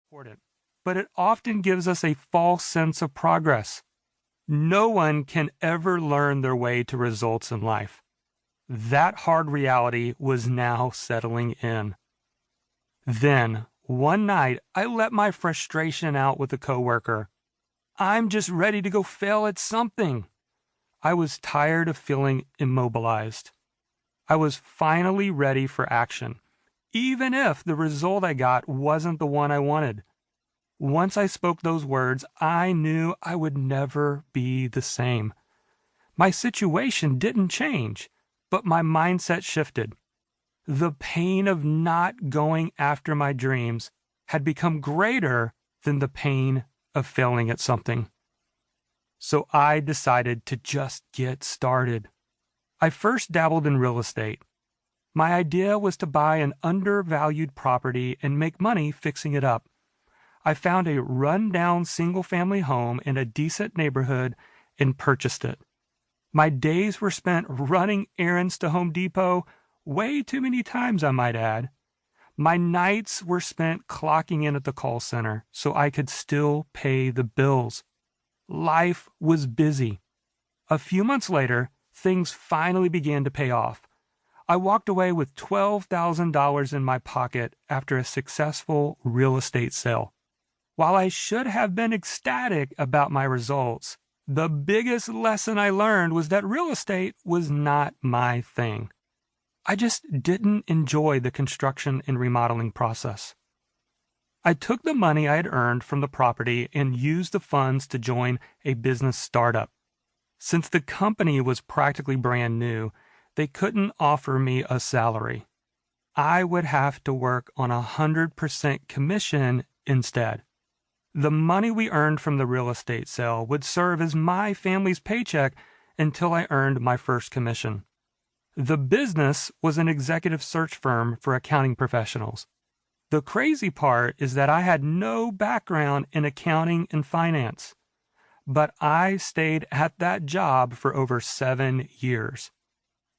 important, but it often gives us a false sense of progress. No one can ever learn their way to results in life. That hard reality was now settling in. Then, one night, I let my frustration out with a coworker. I'm just ready to go fail at something. I was tired of feeling immobilized. I was finally ready for action, even if the result I got wasn't the one I wanted. Once I spoke those words, I knew I would never be the same. My situation didn't change, but my mindset shifted. The pain of not going after my dreams had become greater than the pain of failing at something. So I decided to just get started. I first dabbled in real estate. My idea was to buy an undervalued property and make money fixing it up. I found a run-down single-family home in a decent neighborhood and purchased it. My days were spent running errands to Home Depot, way too many times, I might add. My nights were spent clocking in at the call center so I could still pay the bills. Life was busy. A few months later, things finally began to pay off. I walked away with $12,000 in my pocket after a successful real estate sale. While I should have been ecstatic about my results, the biggest lesson I learned was that real estate was not my thing. I just didn't enjoy the construction and remodeling process. I took the money I had earned from the property and used the funds to join a business startup. Since the company was practically brand new, they couldn't offer me a salary. I would have to work on 100% commission instead. The money we earned from the real estate sale would serve as my family's paycheck until I earned my first commission. The business was an executive search firm for accounting professionals. The crazy part is that I had no background in accounting and finance, but I stayed at that job for over 7 years.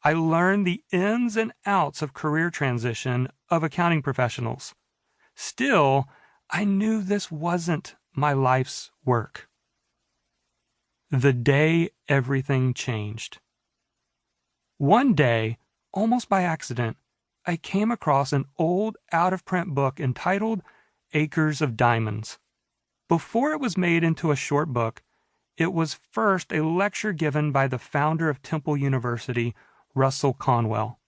I learned the ins and outs of career transition of accounting professionals. Still, I knew this wasn't my life's work. The day everything changed. One day, almost by accident, I came across an old out-of-print book entitled Acres of Diamonds. Before it was made into a short book, it was first a lecture given by the founder of Temple University, Russell Conwell.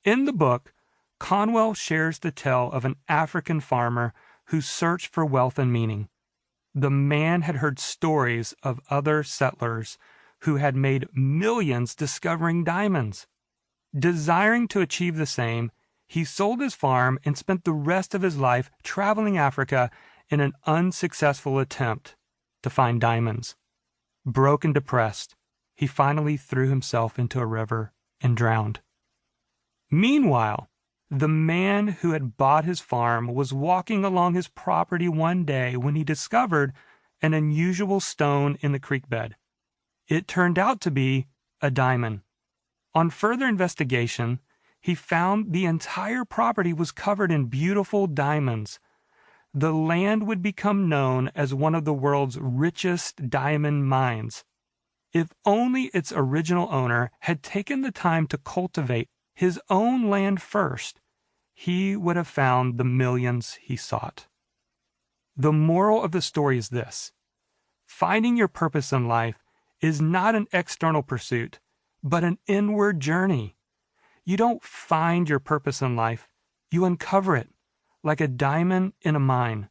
In the book, Conwell shares the tale of an African farmer who searched for wealth and meaning. The man had heard stories of other settlers who had made millions discovering diamonds. Desiring to achieve the same, he sold his farm and spent the rest of his life traveling Africa in an unsuccessful attempt to find diamonds. Broke and depressed, he finally threw himself into a river and drowned. Meanwhile, the man who had bought his farm was walking along his property one day when he discovered an unusual stone in the creek bed. It turned out to be a diamond. On further investigation, he found the entire property was covered in beautiful diamonds. The land would become known as one of the world's richest diamond mines. If only its original owner had taken the time to cultivate his own land first, he would have found the millions he sought. The moral of the story is this: finding your purpose in life is not an external pursuit, but an inward journey. You don't find your purpose in life, you uncover it, like a diamond in a mine.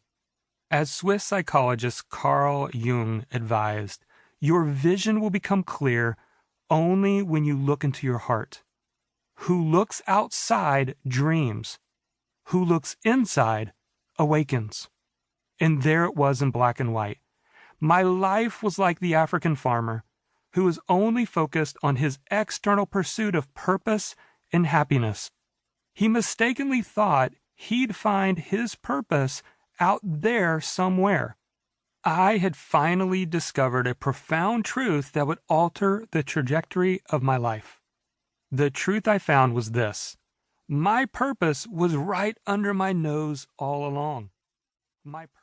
As Swiss psychologist Carl Jung advised, your vision will become clear only when you look into your heart. Who looks outside dreams. Who looks inside awakens. And there it was in black and white. My life was like the African farmer who was only focused on his external pursuit of purpose and happiness. He mistakenly thought he'd find his purpose out there somewhere. I had finally discovered a profound truth that would alter the trajectory of my life. The truth I found was this: my purpose was right under my nose all along. My purpose